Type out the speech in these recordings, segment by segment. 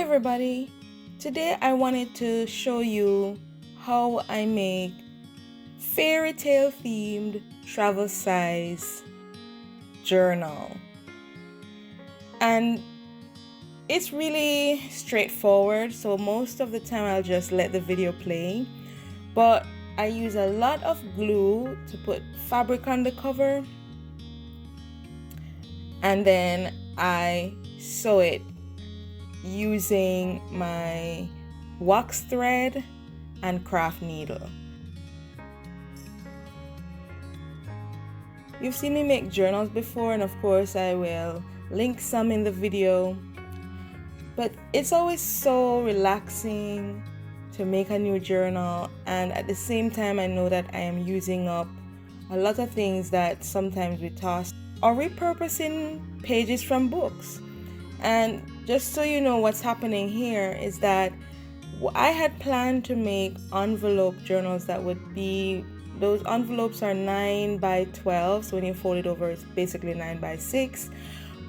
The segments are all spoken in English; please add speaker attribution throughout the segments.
Speaker 1: everybody, today I wanted to show you how I make fairy tale themed travel size journal. And it's really straightforward, so most of the time I'll just let the video play, but I use a lot of glue to put fabric on the cover, and then I sew it using my wax thread and craft needle. You've seen me make journals before, and of course I will link some in the video, but it's always so relaxing to make a new journal, and at the same time I know that I am using up a lot of things that sometimes we toss or repurposing pages from books. And just so you know, what's happening here is that I had planned to make envelope journals that would be, those envelopes are 9 by 12, so when you fold it over it's basically 9 by 6,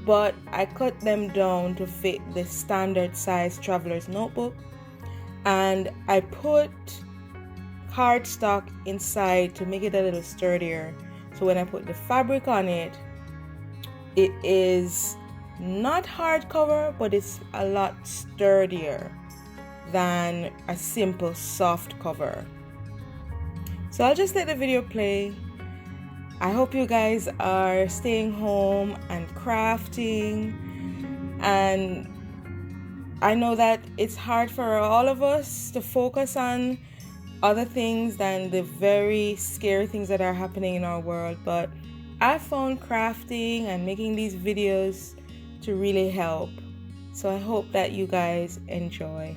Speaker 1: but I cut them down to fit the standard size traveler's notebook, and I put cardstock inside to make it a little sturdier. So when I put the fabric on it, it is not hardcover, but it's a lot sturdier than a simple soft cover. So I'll just let the video play. I hope you guys are staying home and crafting, and I know that it's hard for all of us to focus on other things than the very scary things that are happening in our world, but I found crafting and making these videos to really help. So I hope that you guys enjoy.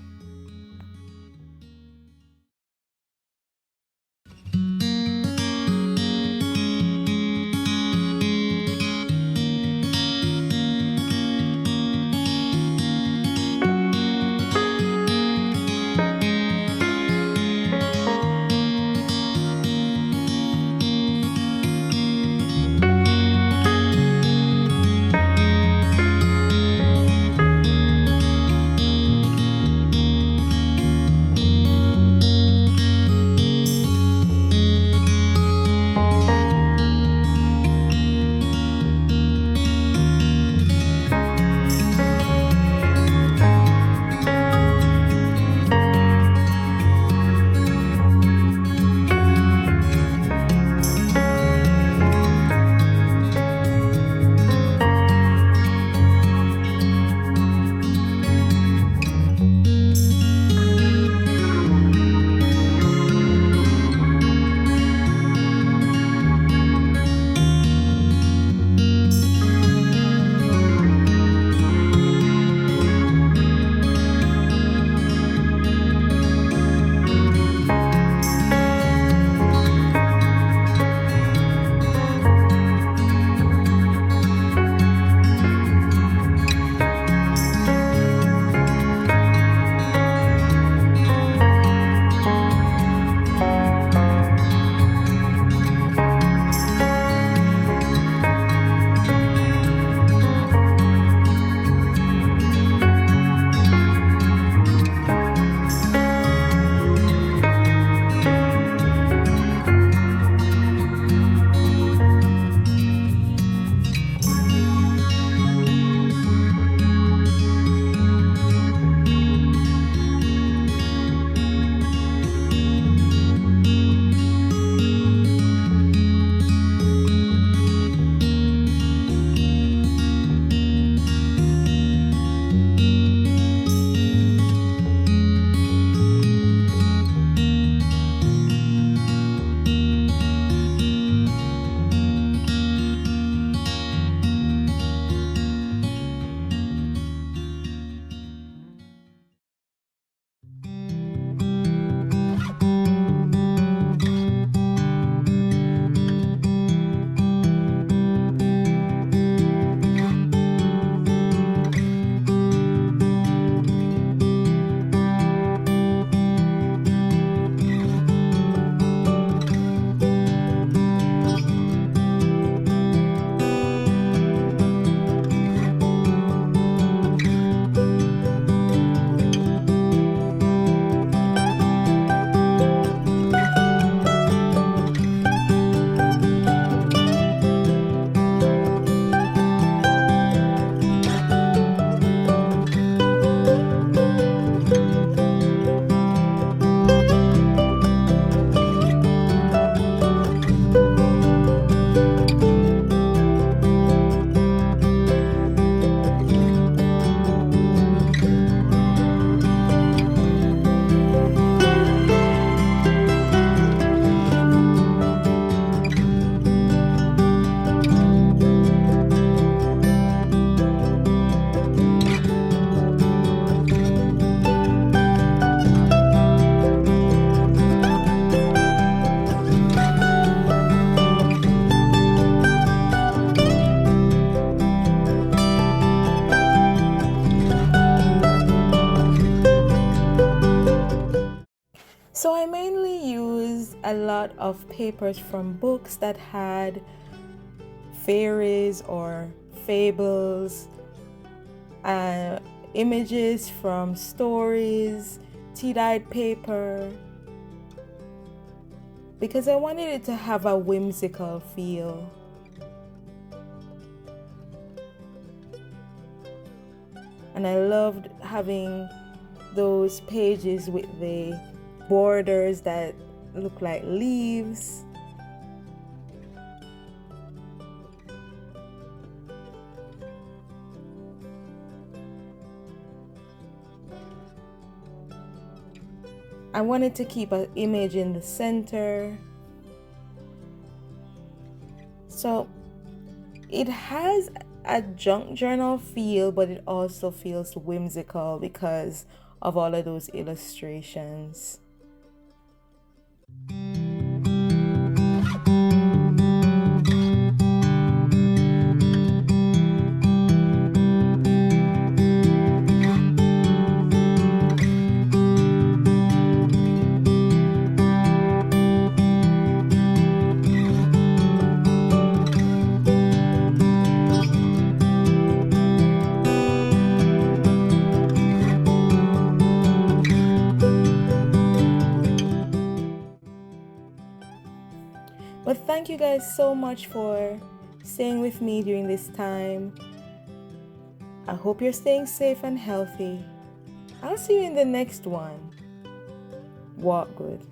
Speaker 1: of papers from books that had fairies or fables, images from stories, tea-dyed paper, because I wanted it to have a whimsical feel. And I loved having those pages with the borders that look like leaves. I wanted to keep an image in the center. So it has a junk journal feel, but it also feels whimsical because of all of those illustrations. But thank you guys so much for staying with me during this time. I hope you're staying safe and healthy. I'll see you in the next one. Walk good.